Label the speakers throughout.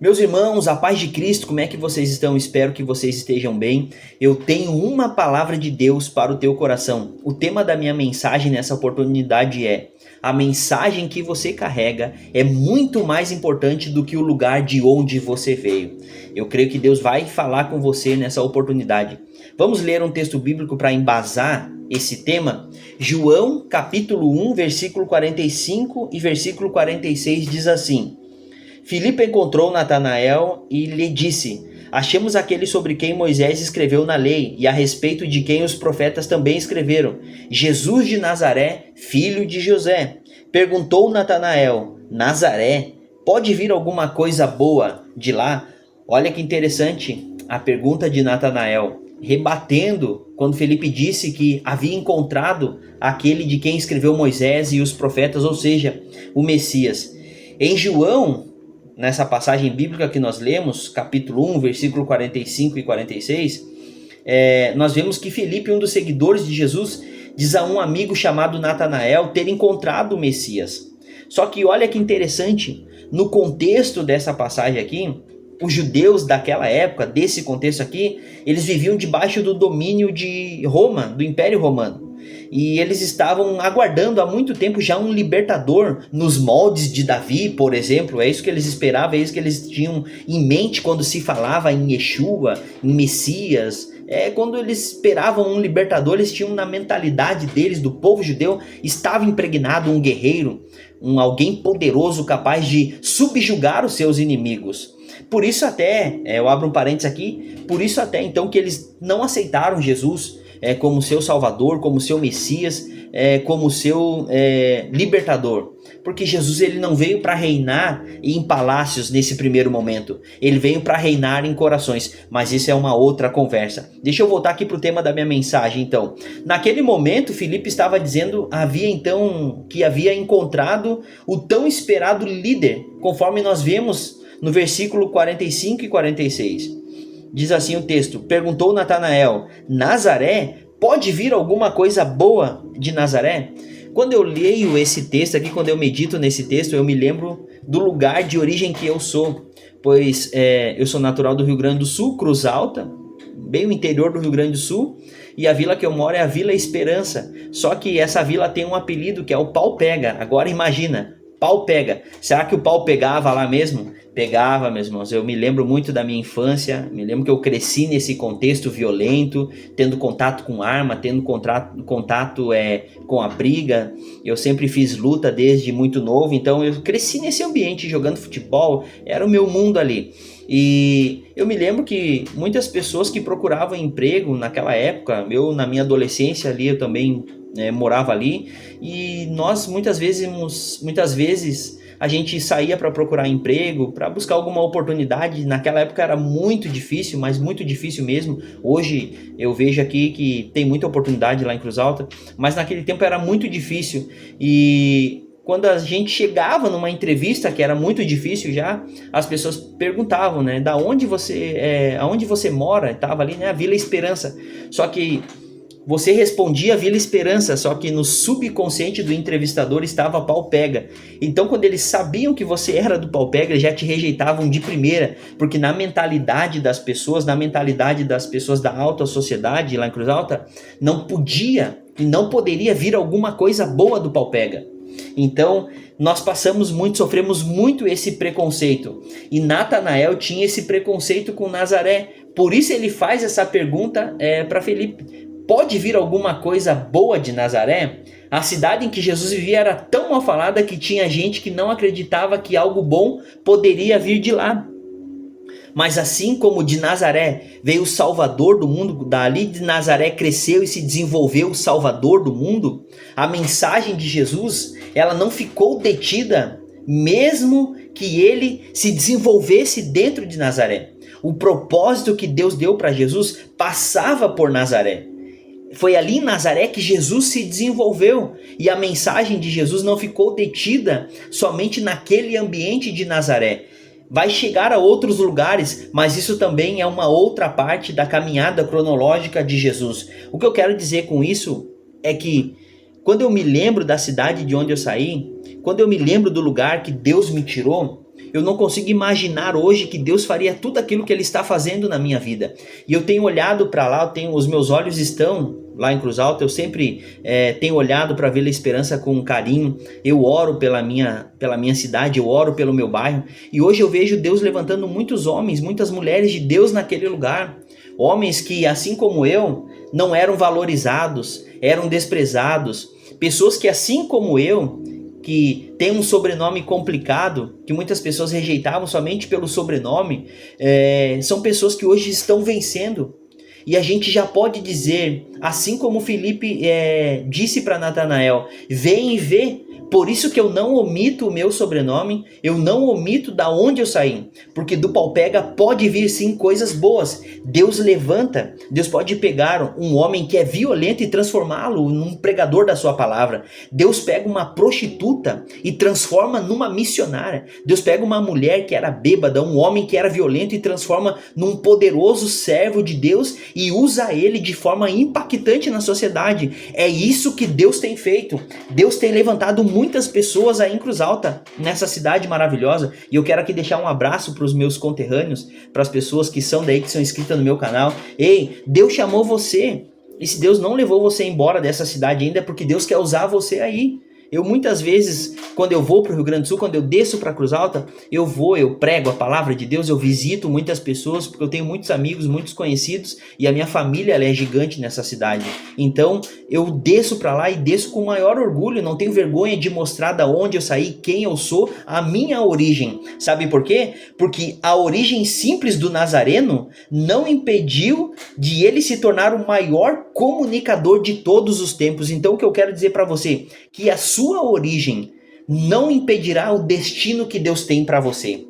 Speaker 1: Meus irmãos, a paz de Cristo, como é que vocês estão? Espero que vocês estejam bem. Eu tenho uma palavra de Deus para o teu coração. O tema da minha mensagem nessa oportunidade é: a mensagem que você carrega é muito mais importante do que o lugar de onde você veio. Eu creio que Deus vai falar com você nessa oportunidade. Vamos ler um texto bíblico para embasar esse tema? João capítulo 1, versículo 45 e versículo 46 diz assim: Filipe encontrou Natanael e lhe disse: Achemos aquele sobre quem Moisés escreveu na lei e a respeito de quem os profetas também escreveram, Jesus de Nazaré, filho de José. Perguntou Natanael: Nazaré, pode vir alguma coisa boa de lá? Olha que interessante a pergunta de Natanael, rebatendo quando Filipe disse que havia encontrado aquele de quem escreveu Moisés e os profetas, ou seja, o Messias. Em João, nessa passagem bíblica que nós lemos, capítulo 1, versículo 45 e 46, nós vemos que Filipe, um dos seguidores de Jesus, diz a um amigo chamado Natanael ter encontrado o Messias. Só que olha que interessante, no contexto dessa passagem aqui, os judeus daquela época, desse contexto aqui, eles viviam debaixo do domínio de Roma, do Império Romano. E eles estavam aguardando há muito tempo já um libertador nos moldes de Davi, por exemplo. É isso que eles esperavam, é isso que eles tinham em mente quando se falava em Yeshua, em Messias. Quando eles esperavam um libertador, eles tinham na mentalidade deles, do povo judeu, estava impregnado um guerreiro, alguém poderoso capaz de subjugar os seus inimigos. Por isso até, eu abro um parênteses aqui, por isso até então que eles não aceitaram Jesus como seu Salvador, como seu Messias, como seu libertador. Porque Jesus ele não veio para reinar em palácios nesse primeiro momento. Ele veio para reinar em corações. Mas isso é uma outra conversa. Deixa eu voltar aqui para o tema da minha mensagem então. Naquele momento, Filipe estava dizendo que havia encontrado o tão esperado líder, conforme nós vemos no versículo 45 e 46. Diz assim o texto: Perguntou Natanael: Nazaré? Pode vir alguma coisa boa de Nazaré? Quando eu leio esse texto aqui, quando eu medito nesse texto, eu me lembro do lugar de origem que eu sou. Pois eu sou natural do Rio Grande do Sul, Cruz Alta, bem o interior do Rio Grande do Sul. E a vila que eu moro é a Vila Esperança. Só que essa vila tem um apelido que é o Pau Pega. Agora imagina, Pau Pega. Será que o pau pegava lá mesmo? Pegava, meus irmãos. Eu me lembro muito da minha infância, me lembro que eu cresci nesse contexto violento, tendo contato com arma, tendo contato com a briga. Eu sempre fiz luta desde muito novo, então eu cresci nesse ambiente jogando futebol, era o meu mundo ali. E eu me lembro que muitas pessoas que procuravam emprego naquela época, na minha adolescência ali, eu também morava ali, e nós muitas vezes a gente saía para procurar emprego, para buscar alguma oportunidade. Naquela época era muito difícil, mas muito difícil mesmo. Hoje eu vejo aqui que tem muita oportunidade lá em Cruz Alta, mas naquele tempo era muito difícil. E quando a gente chegava numa entrevista, que era muito difícil já, as pessoas perguntavam, né, aonde você mora? Estava ali, né, a Vila Esperança. Só que você respondia Vila Esperança, só que no subconsciente do entrevistador estava Pau Pega. Então, quando eles sabiam que você era do Pau Pega, eles já te rejeitavam de primeira, porque na mentalidade das pessoas da alta sociedade lá em Cruz Alta, não podia e não poderia vir alguma coisa boa do Pau Pega. Então, nós sofremos muito esse preconceito. E Natanael tinha esse preconceito com Nazaré. Por isso ele faz essa pergunta para Filipe: pode vir alguma coisa boa de Nazaré? A cidade em que Jesus vivia era tão mal falada que tinha gente que não acreditava que algo bom poderia vir de lá. Mas assim como de Nazaré veio o Salvador do mundo, dali de Nazaré cresceu e se desenvolveu o Salvador do mundo, a mensagem de Jesus, ela não ficou detida, mesmo que ele se desenvolvesse dentro de Nazaré. O propósito que Deus deu para Jesus passava por Nazaré. Foi ali em Nazaré que Jesus se desenvolveu, e a mensagem de Jesus não ficou detida somente naquele ambiente de Nazaré. Vai chegar a outros lugares, mas isso também é uma outra parte da caminhada cronológica de Jesus. O que eu quero dizer com isso é que quando eu me lembro da cidade de onde eu saí, quando eu me lembro do lugar que Deus me tirou, Eu não consigo imaginar hoje que Deus faria tudo aquilo que Ele está fazendo na minha vida. E eu tenho olhado para lá, os meus olhos estão lá em Cruz Alta, eu sempre tenho olhado para ver a esperança com carinho. Eu oro pela minha cidade, eu oro pelo meu bairro. E hoje eu vejo Deus levantando muitos homens, muitas mulheres de Deus naquele lugar. Homens que, assim como eu, não eram valorizados, eram desprezados. Pessoas que, assim como eu, que tem um sobrenome complicado, que muitas pessoas rejeitavam somente pelo sobrenome, são pessoas que hoje estão vencendo. E a gente já pode dizer, assim como Filipe disse para Natanael, vem e vê. Por isso que eu não omito o meu sobrenome, eu não omito da onde eu saí, porque do pau pega pode vir sim coisas boas. Deus levanta, Deus pode pegar um homem que é violento e transformá-lo num pregador da sua palavra. Deus pega uma prostituta e transforma numa missionária. Deus pega uma mulher que era bêbada, um homem que era violento e transforma num poderoso servo de Deus e usa ele de forma impactante na sociedade. É isso que Deus tem feito. Deus tem levantado muitas pessoas aí em Cruz Alta, nessa cidade maravilhosa, e eu quero aqui deixar um abraço para os meus conterrâneos, para as pessoas que são daí, que são inscritas no meu canal. Ei, Deus chamou você, e se Deus não levou você embora dessa cidade ainda, é porque Deus quer usar você aí. Eu muitas vezes, quando eu vou para o Rio Grande do Sul, quando eu desço para Cruz Alta, eu prego a palavra de Deus, eu visito muitas pessoas, porque eu tenho muitos amigos, muitos conhecidos, e a minha família ela é gigante nessa cidade. Então, eu desço para lá e desço com o maior orgulho, não tenho vergonha de mostrar da onde eu saí, quem eu sou, a minha origem. Sabe por quê? Porque a origem simples do Nazareno não impediu de ele se tornar o maior comunicador de todos os tempos. Então, o que eu quero dizer para você, que a sua origem não impedirá o destino que Deus tem para você.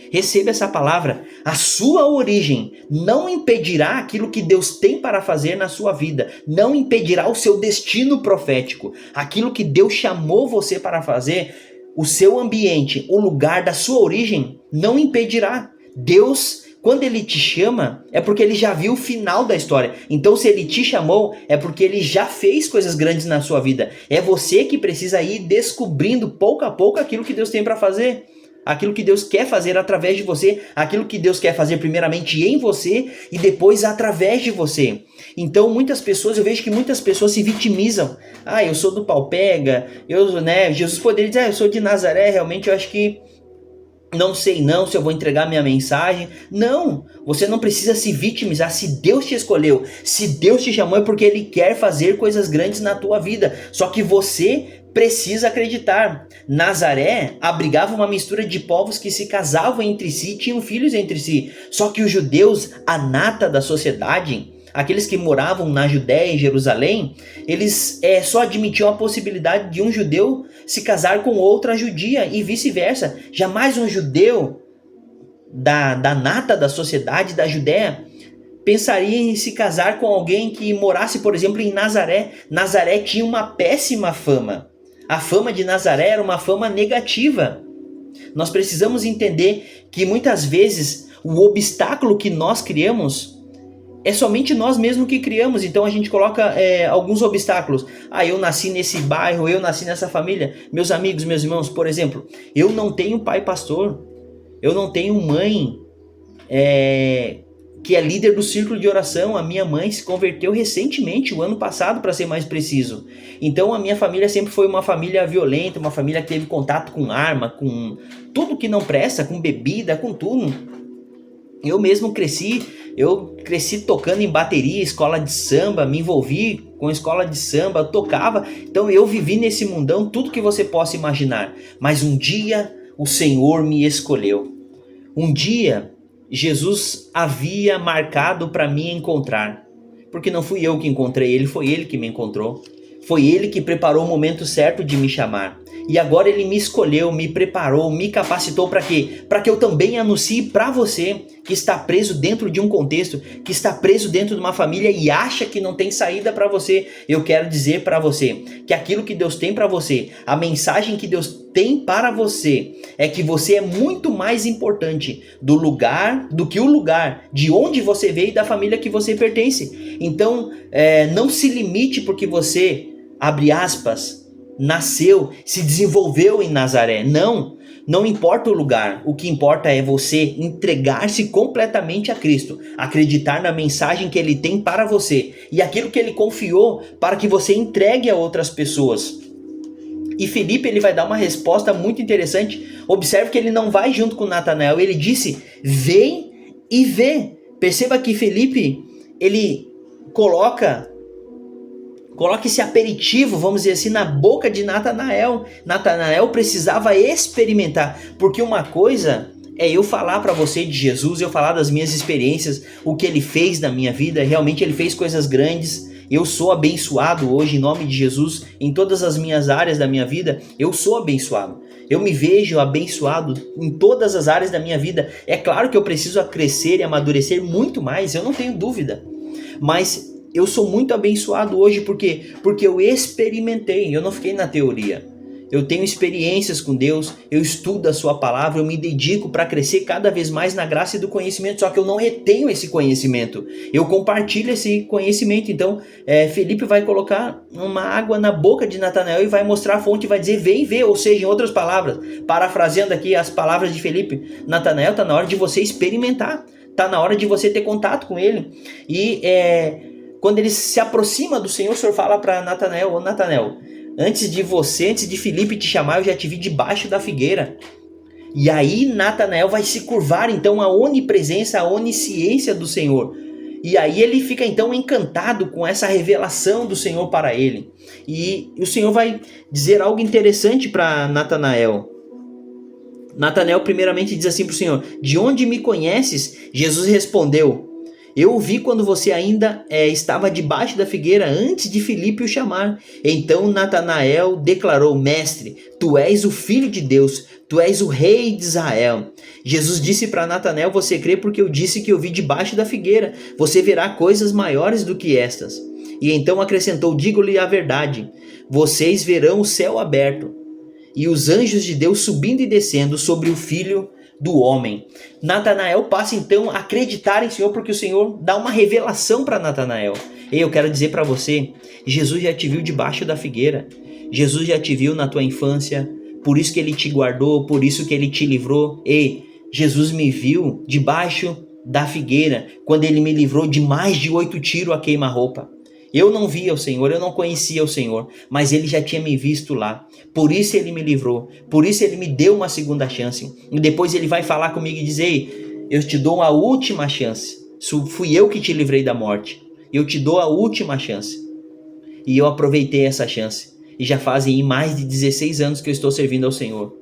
Speaker 1: Receba essa palavra. A sua origem não impedirá aquilo que Deus tem para fazer na sua vida. Não impedirá o seu destino profético. Aquilo que Deus chamou você para fazer, o seu ambiente, o lugar da sua origem, não impedirá. Deus, quando Ele te chama, é porque Ele já viu o final da história. Então, se Ele te chamou, é porque Ele já fez coisas grandes na sua vida. É você que precisa ir descobrindo pouco a pouco aquilo que Deus tem para fazer. Aquilo que Deus quer fazer através de você, aquilo que Deus quer fazer primeiramente em você e depois através de você. Então eu vejo que muitas pessoas se vitimizam. Eu sou do pau pega, Jesus poderia dizer, eu sou de Nazaré, realmente eu acho que não sei se eu vou entregar minha mensagem. Não, você não precisa se vitimizar. Se Deus te escolheu, se Deus te chamou, é porque Ele quer fazer coisas grandes na tua vida. Só que você precisa acreditar. Nazaré abrigava uma mistura de povos que se casavam entre si e tinham filhos entre si. Só que os judeus, a nata da sociedade, aqueles que moravam na Judéia e Jerusalém, eles só admitiam a possibilidade de um judeu se casar com outra judia e vice-versa. Jamais um judeu da nata da sociedade da Judéia pensaria em se casar com alguém que morasse, por exemplo, em Nazaré. Nazaré tinha uma péssima fama. A fama de Nazaré era uma fama negativa. Nós precisamos entender que muitas vezes o obstáculo que nós criamos é somente nós mesmos que criamos. Então a gente coloca alguns obstáculos. Eu nasci nesse bairro, eu nasci nessa família. Meus amigos, meus irmãos, por exemplo, eu não tenho pai pastor. Eu não tenho mãe que é líder do círculo de oração. A minha mãe se converteu recentemente, o ano passado, para ser mais preciso. Então a minha família sempre foi uma família violenta, uma família que teve contato com arma, com tudo que não presta, com bebida, com tudo. Eu mesmo cresci tocando em bateria, escola de samba, me envolvi com escola de samba, eu tocava. Então eu vivi nesse mundão tudo que você possa imaginar. Mas um dia o Senhor me escolheu. Um dia Jesus havia marcado para me encontrar, porque não fui eu que encontrei ele, foi ele que me encontrou. Foi ele que preparou o momento certo de me chamar. E agora ele me escolheu, me preparou, me capacitou para quê? Para que eu também anuncie para você que está preso dentro de um contexto, que está preso dentro de uma família e acha que não tem saída para você. Eu quero dizer para você que aquilo que Deus tem para você, a mensagem que Deus tem para você, é que você é muito mais importante do que o lugar de onde você veio e da família que você pertence. Então, não se limite porque você, abre aspas, nasceu, se desenvolveu em Nazaré. Não, Não importa o lugar, o que importa é você entregar-se completamente a Cristo, acreditar na mensagem que Ele tem para você e aquilo que Ele confiou para que você entregue a outras pessoas. E Felipe, ele vai dar uma resposta muito interessante. Observe que ele não vai junto com Natanael, ele disse: vem e vê. Perceba que Felipe, ele coloca esse aperitivo, vamos dizer assim, na boca de Natanael. Natanael precisava experimentar, porque uma coisa é eu falar para você de Jesus, eu falar das minhas experiências, o que ele fez na minha vida. Realmente ele fez coisas grandes. Eu sou abençoado hoje em nome de Jesus, em todas as minhas áreas da minha vida, eu sou abençoado. Eu me vejo abençoado em todas as áreas da minha vida. É claro que eu preciso crescer e amadurecer muito mais, eu não tenho dúvida. Mas eu sou muito abençoado hoje porque eu experimentei, eu não fiquei na teoria. Eu tenho experiências com Deus, eu estudo a sua palavra, eu me dedico para crescer cada vez mais na graça e do conhecimento, só que eu não retenho esse conhecimento, eu compartilho esse conhecimento. Então Felipe vai colocar uma água na boca de Natanael e vai mostrar a fonte e vai dizer: vem ver. Ou seja, em outras palavras, parafraseando aqui as palavras de Felipe, Natanael, está na hora de você experimentar, está na hora de você ter contato com ele. E quando ele se aproxima do Senhor, o Senhor fala para Natanael: ô Natanael, antes de Felipe te chamar, eu já te vi debaixo da figueira. E aí Natanael vai se curvar então à onipresença, à onisciência do Senhor. E aí ele fica então encantado com essa revelação do Senhor para ele. E o Senhor vai dizer algo interessante para Natanael. Natanael primeiramente diz assim para o Senhor: de onde me conheces? Jesus respondeu: eu o vi quando você ainda estava debaixo da figueira, antes de Filipe o chamar. Então Natanael declarou: mestre, tu és o Filho de Deus, tu és o Rei de Israel. Jesus disse para Natanael: você crê porque eu disse que eu vi debaixo da figueira? Você verá coisas maiores do que estas. E então acrescentou: digo-lhe a verdade, vocês verão o céu aberto e os anjos de Deus subindo e descendo sobre o Filho do homem. Natanael passa então a acreditar em Senhor, porque o Senhor dá uma revelação para Natanael. E eu quero dizer para você, Jesus já te viu debaixo da figueira, Jesus já te viu na tua infância, por isso que ele te guardou, por isso que ele te livrou. E Jesus me viu debaixo da figueira, quando ele me livrou de mais de 8 tiros a queima-roupa. Eu não via o Senhor, eu não conhecia o Senhor, mas ele já tinha me visto lá. Por isso ele me livrou, por isso ele me deu uma segunda chance. E depois ele vai falar comigo e dizer: ei, eu te dou uma última chance. Fui eu que te livrei da morte. Eu te dou a última chance. E eu aproveitei essa chance. E já fazem mais de 16 anos que eu estou servindo ao Senhor.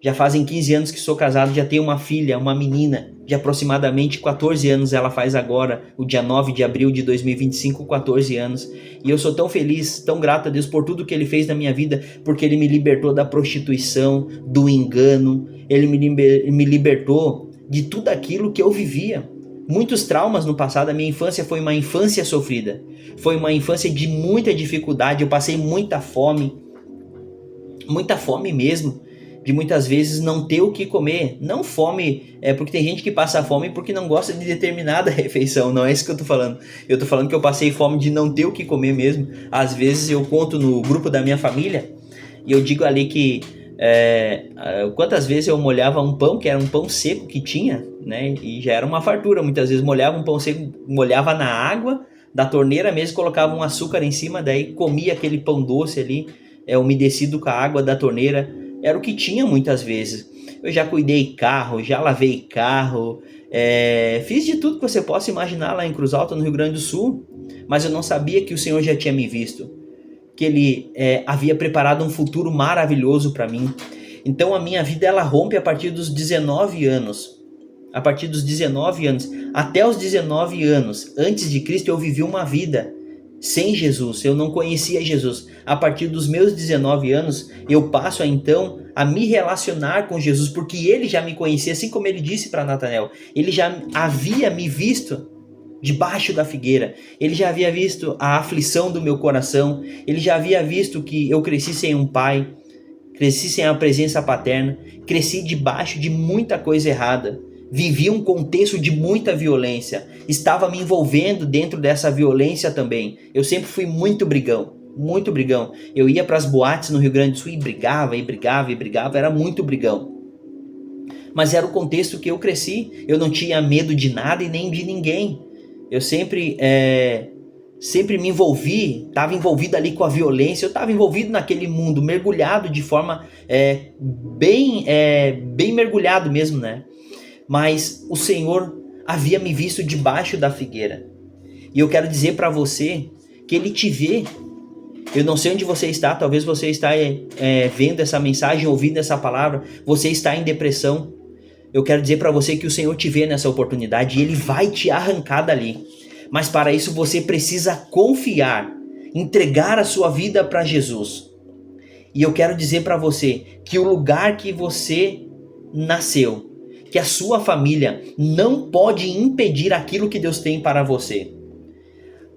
Speaker 1: Já fazem 15 anos que sou casado, já tenho uma filha, uma menina de aproximadamente 14 anos. Ela faz agora, o dia 9 de abril de 2025, 14 anos. E eu sou tão feliz, tão grato a Deus por tudo que Ele fez na minha vida, porque Ele me libertou da prostituição, do engano. Ele me libertou de tudo aquilo que eu vivia. Muitos traumas no passado. A minha infância foi uma infância sofrida. Foi uma infância de muita dificuldade. Eu passei muita fome mesmo. De muitas vezes não ter o que comer. Não fome, porque tem gente que passa fome porque não gosta de determinada refeição. Não é isso que eu tô falando. Eu tô falando que eu passei fome de não ter o que comer mesmo. Às vezes eu conto no grupo da minha família e eu digo ali que quantas vezes eu molhava um pão, que era um pão seco que tinha, né? E já era uma fartura. Muitas vezes molhava um pão seco, molhava na água da torneira mesmo, colocava um açúcar em cima, daí comia aquele pão doce ali, umedecido com a água da torneira. Era o que tinha muitas vezes. Eu já cuidei carro, já lavei carro, fiz de tudo que você possa imaginar lá em Cruz Alta, no Rio Grande do Sul. Mas eu não sabia que o Senhor já tinha me visto, que Ele havia preparado um futuro maravilhoso para mim. Então a minha vida ela rompe a partir dos 19 anos. A partir dos 19 anos. Até os 19 anos, antes de Cristo, eu vivi uma vida sem Jesus, eu não conhecia Jesus. A partir dos meus 19 anos, eu passo então a me relacionar com Jesus, porque ele já me conhecia, assim como ele disse para Natanael. Ele já havia me visto debaixo da figueira, ele já havia visto a aflição do meu coração, ele já havia visto que eu cresci sem um pai, cresci sem a presença paterna, cresci debaixo de muita coisa errada. Vivi um contexto de muita violência, estava me envolvendo dentro dessa violência também. Eu sempre fui muito brigão, muito brigão. Eu ia para as boates no Rio Grande do Sul e brigava, era muito brigão. mas era o contexto que eu cresci. Eu não tinha medo de nada e nem de ninguém. Eu sempre me envolvi, estava envolvido ali com a violência, eu estava envolvido naquele mundo, mergulhado de forma bem mergulhado mesmo, né? Mas o Senhor havia me visto debaixo da figueira. E eu quero dizer para você que Ele te vê. Eu não sei onde você está, talvez você está vendo essa mensagem, ouvindo essa palavra, você está em depressão. Eu quero dizer para você que o Senhor te vê nessa oportunidade e Ele vai te arrancar dali. Mas para isso você precisa confiar, entregar a sua vida para Jesus. E eu quero dizer para você que o lugar que você nasceu, que a sua família não pode impedir aquilo que Deus tem para você.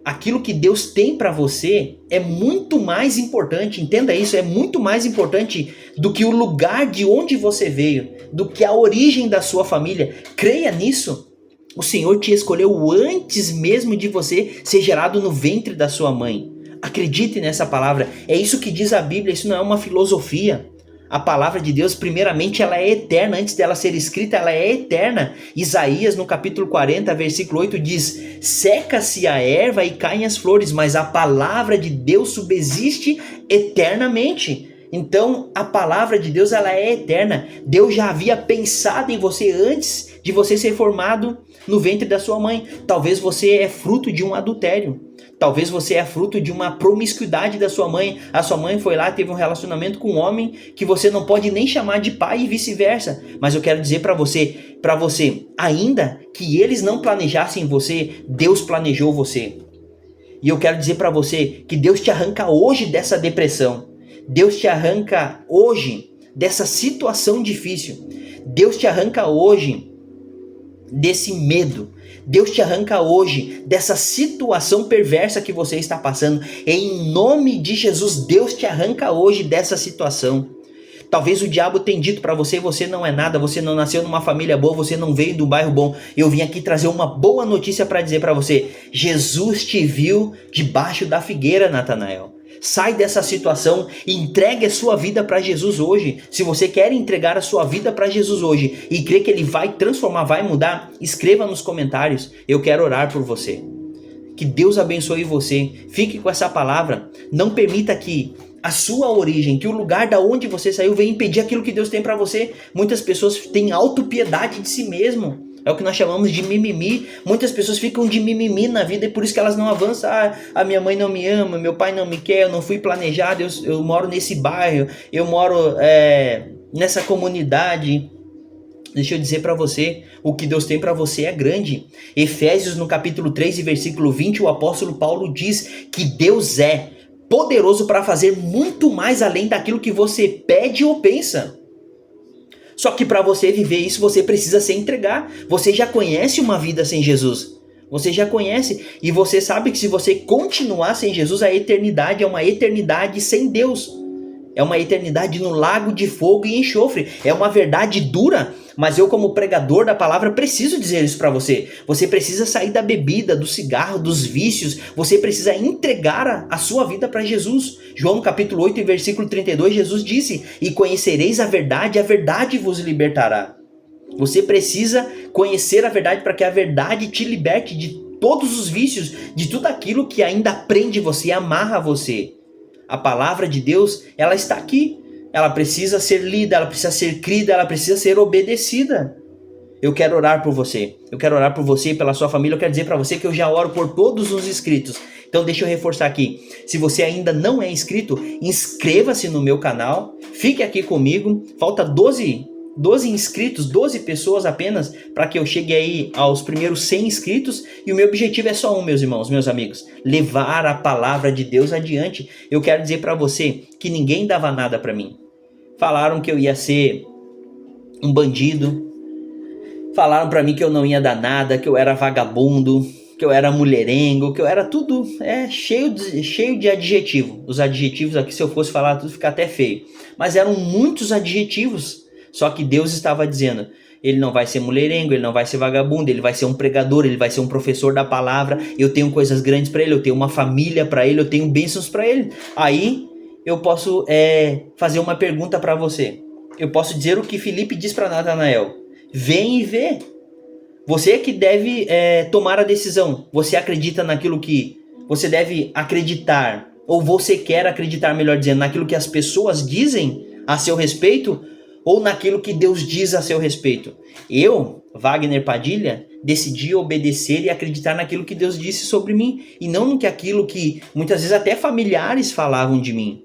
Speaker 1: Aquilo que Deus tem para você é muito mais importante, entenda isso, é muito mais importante do que o lugar de onde você veio, do que a origem da sua família. Creia nisso. O Senhor te escolheu antes mesmo de você ser gerado no ventre da sua mãe. Acredite nessa palavra. É isso que diz a Bíblia, isso não é uma filosofia. A palavra de Deus, primeiramente, ela é eterna. Antes dela ser escrita, ela é eterna. Isaías, no capítulo 40, versículo 8, diz: seca-se a erva e caem as flores, mas a palavra de Deus subsiste eternamente. Então, a palavra de Deus, ela é eterna. Deus já havia pensado em você antes de você ser formado no ventre da sua mãe. Talvez você é fruto de um adultério. Talvez você é fruto de uma promiscuidade da sua mãe. A sua mãe foi lá, teve um relacionamento com um homem que você não pode nem chamar de pai e vice-versa. Mas eu quero dizer para você, ainda que eles não planejassem você, Deus planejou você. E eu quero dizer para você que Deus te arranca hoje dessa depressão. Deus te arranca hoje dessa situação difícil. Deus te arranca hoje desse medo. Deus te arranca hoje dessa situação perversa que você está passando. Em nome de Jesus, Deus te arranca hoje dessa situação. Talvez o diabo tenha dito para você: você não é nada, você não nasceu numa família boa, você não veio de um bairro bom. Eu vim aqui trazer uma boa notícia para dizer para você: Jesus te viu debaixo da figueira, Natanael. Sai dessa situação e entregue a sua vida para Jesus hoje. Se você quer entregar a sua vida para Jesus hoje e crê que Ele vai transformar, vai mudar, escreva nos comentários. Eu quero orar por você. Que Deus abençoe você. Fique com essa palavra. Não permita que a sua origem, que o lugar da onde você saiu venha impedir aquilo que Deus tem para você. Muitas pessoas têm autopiedade de si mesmo. É o que nós chamamos de mimimi. Muitas pessoas ficam de mimimi na vida e por isso que elas não avançam. A minha mãe não me ama, meu pai não me quer, eu não fui planejado, eu moro nesse bairro, eu moro nessa comunidade. Deixa eu dizer para você, o que Deus tem para você é grande. Efésios, no capítulo 3 e versículo 20, o apóstolo Paulo diz que Deus é poderoso para fazer muito mais além daquilo que você pede ou pensa. Só que para você viver isso, você precisa se entregar. Você já conhece uma vida sem Jesus. Você já conhece. E você sabe que se você continuar sem Jesus, a eternidade é uma eternidade sem Deus. É uma eternidade no lago de fogo e enxofre. É uma verdade dura, mas eu, como pregador da palavra, preciso dizer isso para você. Você precisa sair da bebida, do cigarro, dos vícios. Você precisa entregar a sua vida para Jesus. João capítulo 8, versículo 32, Jesus disse: e conhecereis a verdade vos libertará. Você precisa conhecer a verdade para que a verdade te liberte de todos os vícios, de tudo aquilo que ainda prende você, amarra você. A palavra de Deus, ela está aqui. Ela precisa ser lida, ela precisa ser crida, ela precisa ser obedecida. Eu quero orar por você. Eu quero orar por você e pela sua família. Eu quero dizer para você que eu já oro por todos os inscritos. Então deixa eu reforçar aqui. Se você ainda não é inscrito, inscreva-se no meu canal. Fique aqui comigo. Falta 12 inscritos, 12 pessoas apenas, para que eu chegue aí aos primeiros 100 inscritos, e o meu objetivo é só um, meus irmãos, meus amigos: levar a palavra de Deus adiante. Eu quero dizer para você que ninguém dava nada para mim. Falaram que eu ia ser um bandido, falaram para mim que eu não ia dar nada, que eu era vagabundo, que eu era mulherengo, que eu era tudo cheio de adjetivo. Os adjetivos aqui, se eu fosse falar tudo, fica até feio, mas eram muitos adjetivos. Só que Deus estava dizendo: ele não vai ser mulherengo, ele não vai ser vagabundo, ele vai ser um pregador, ele vai ser um professor da palavra. Eu tenho coisas grandes para ele, eu tenho uma família para ele, eu tenho bênçãos para ele. Aí eu posso fazer uma pergunta para você. Eu posso dizer o que Filipe diz para Natanael: vem e vê. Você é que deve tomar a decisão. Você acredita naquilo que você deve acreditar, ou você quer acreditar, melhor dizendo, naquilo que as pessoas dizem a seu respeito, ou naquilo que Deus diz a seu respeito? Eu, Wagner Padilha, decidi obedecer e acreditar naquilo que Deus disse sobre mim, e não no que aquilo que muitas vezes até familiares falavam de mim.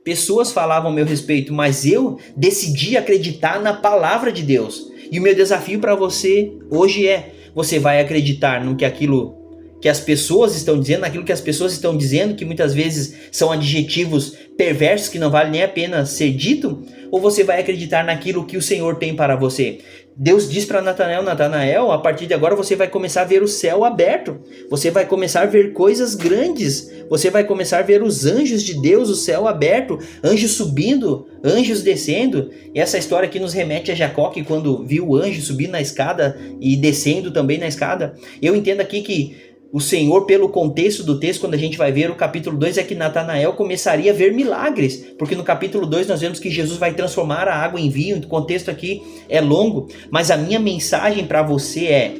Speaker 1: Pessoas falavam a meu respeito, mas eu decidi acreditar na palavra de Deus. E o meu desafio para você hoje é: você vai acreditar no que aquilo que as pessoas estão dizendo, naquilo que as pessoas estão dizendo, que muitas vezes são adjetivos perversos que não vale nem a pena ser dito? Ou você vai acreditar naquilo que o Senhor tem para você? Deus diz para Natanael: Natanael, a partir de agora você vai começar a ver o céu aberto. Você vai começar a ver coisas grandes. Você vai começar a ver os anjos de Deus, o céu aberto, anjos subindo, anjos descendo. E essa história aqui nos remete a Jacó, que quando viu o anjo subindo na escada e descendo também na escada. Eu entendo aqui que o Senhor, pelo contexto do texto, quando a gente vai ver o capítulo 2, é que Natanael começaria a ver milagres, porque no capítulo 2 nós vemos que Jesus vai transformar a água em vinho. O contexto aqui é longo, mas a minha mensagem para você é: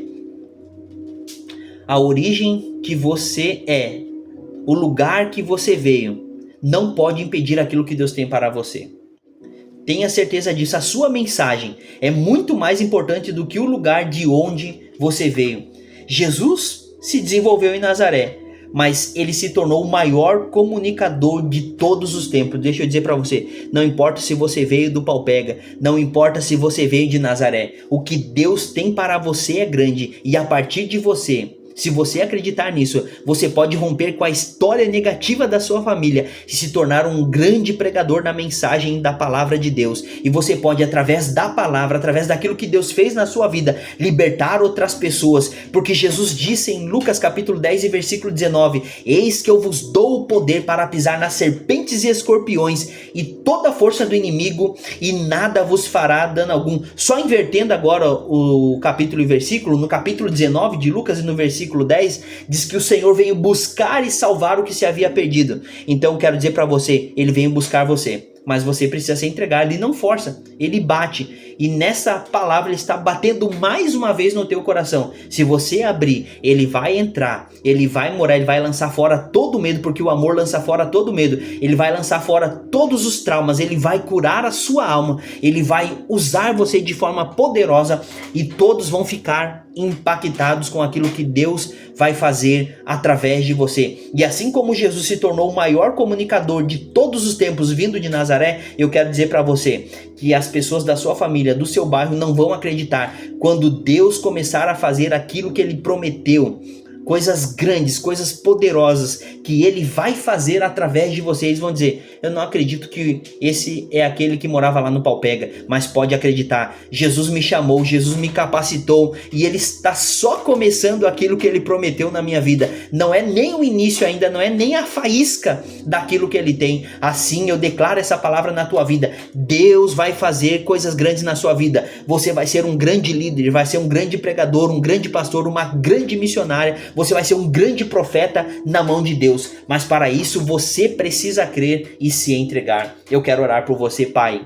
Speaker 1: a origem que você é, o lugar que você veio, não pode impedir aquilo que Deus tem para você. Tenha certeza disso. A sua mensagem é muito mais importante do que o lugar de onde você veio. Jesus se desenvolveu em Nazaré, mas ele se tornou o maior comunicador de todos os tempos. Deixa eu dizer para você, não importa se você veio do Paupega, não importa se você veio de Nazaré, o que Deus tem para você é grande, e a partir de você, se você acreditar nisso, você pode romper com a história negativa da sua família e se tornar um grande pregador da mensagem da palavra de Deus. E você pode, através da palavra, através daquilo que Deus fez na sua vida, libertar outras pessoas. Porque Jesus disse em Lucas capítulo 10 e versículo 19: eis que eu vos dou o poder para pisar nas serpentes e escorpiões e toda a força do inimigo, e nada vos fará dano algum. Só invertendo agora o capítulo e versículo, no capítulo 19 de Lucas e no versículo 10, diz que o Senhor veio buscar e salvar o que se havia perdido. Então quero dizer para você, ele veio buscar você, mas você precisa se entregar. Ele não força, ele bate, e nessa palavra ele está batendo mais uma vez no teu coração. Se você abrir, ele vai entrar, ele vai morar, ele vai lançar fora todo o medo, porque o amor lança fora todo o medo. Ele vai lançar fora todos os traumas, ele vai curar a sua alma, ele vai usar você de forma poderosa, e todos vão ficar impactados com aquilo que Deus vai fazer através de você. E assim como Jesus se tornou o maior comunicador de todos os tempos vindo de Nazaré, eu quero dizer para você que as pessoas da sua família, do seu bairro, não vão acreditar quando Deus começar a fazer aquilo que ele prometeu. Coisas grandes, coisas poderosas que ele vai fazer através de vocês. Vão dizer: eu não acredito que esse é aquele que morava lá no Paupega. Mas pode acreditar, Jesus me chamou, Jesus me capacitou, e ele está só começando aquilo que ele prometeu na minha vida. Não é nem o início ainda, não é nem a faísca daquilo que ele tem. Assim eu declaro essa palavra na tua vida: Deus vai fazer coisas grandes na sua vida. Você vai ser um grande líder, vai ser um grande pregador, um grande pastor, uma grande missionária. Você vai ser um grande profeta na mão de Deus. Mas para isso você precisa crer e se entregar. Eu quero orar por você, Pai,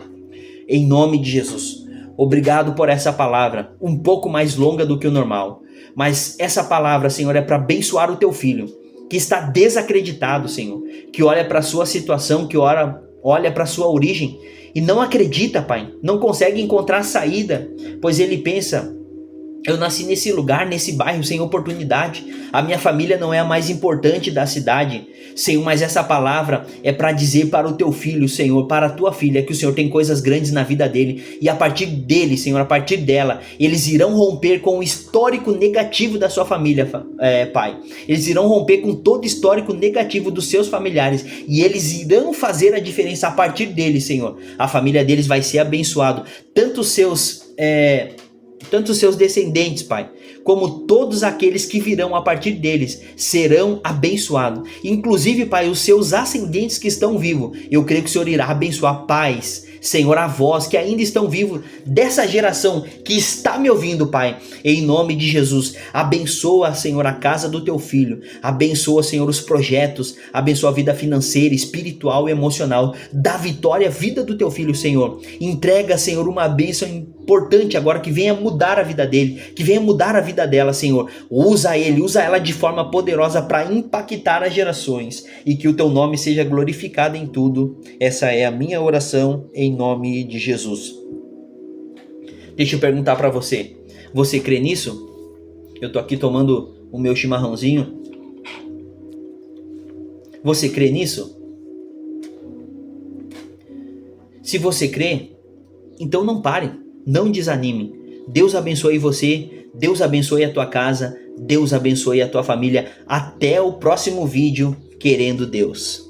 Speaker 1: em nome de Jesus. Obrigado por essa palavra, um pouco mais longa do que o normal. Mas essa palavra, Senhor, é para abençoar o teu filho, que está desacreditado, Senhor, que olha para a sua situação, que olha para a sua origem e não acredita, Pai, não consegue encontrar saída, pois ele pensa: eu nasci nesse lugar, nesse bairro, sem oportunidade. A minha família não é a mais importante da cidade. Senhor, mas essa palavra é para dizer para o teu filho, Senhor, para a tua filha, que o Senhor tem coisas grandes na vida dele. E a partir dele, Senhor, a partir dela, eles irão romper com o histórico negativo da sua família, Pai. Eles irão romper com todo o histórico negativo dos seus familiares. E eles irão fazer a diferença a partir dele, Senhor. A família deles vai ser abençoada. Tanto os seus descendentes, Pai, como todos aqueles que virão a partir deles serão abençoados. Inclusive, Pai, os seus ascendentes que estão vivos, eu creio que o Senhor irá abençoar pais, Senhor, avós que ainda estão vivos dessa geração que está me ouvindo, Pai, em nome de Jesus, abençoa, Senhor, a casa do teu filho, abençoa, Senhor, os projetos, abençoa a vida financeira, espiritual e emocional, dá vitória à vida do teu filho, Senhor, entrega, Senhor, uma bênção importante agora que venha mudar a vida dele, que venha mudar a vida dela, Senhor, usa ela de forma poderosa para impactar as gerações e que o teu nome seja glorificado em tudo. Essa é a minha oração em nome de Jesus. Deixa eu perguntar para você, você crê nisso? Eu tô aqui tomando o meu chimarrãozinho. Você crê nisso? Se você crê, então não pare, não desanime. Deus abençoe você, Deus abençoe a tua casa, Deus abençoe a tua família. Até o próximo vídeo, querendo Deus.